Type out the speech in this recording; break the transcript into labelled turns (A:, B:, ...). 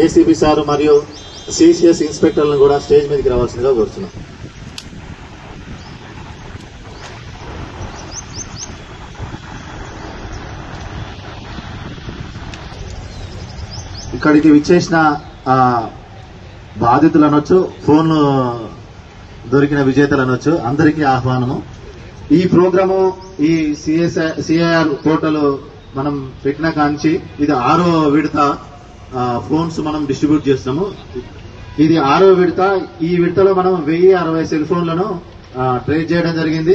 A: ACB sir మరియు CCS ఇన్స్పెక్టర్లను కూడా stage మీదకి రావాల్సిందిగా కోరుతున్నాం. ఇక్కడికి విచ్చేసిన బాధితులు అనొచ్చు, ఫోన్ దొరికిన విజేతలు అనొచ్చు, అందరికీ ఆహ్వానము. ఈ ప్రోగ్రాము ఈ సిఐఆర్ పోర్టల్ మనం పెట్టిన కాంచి ఇది 6వ విడత ఫోన్స్ మనం డిస్ట్రిబ్యూట్ చేస్తాము. ఇది 6వ విడత. ఈ విడతలో మనం 1060 సెల్ ఫోన్లను ట్రేస్ చేయడం జరిగింది.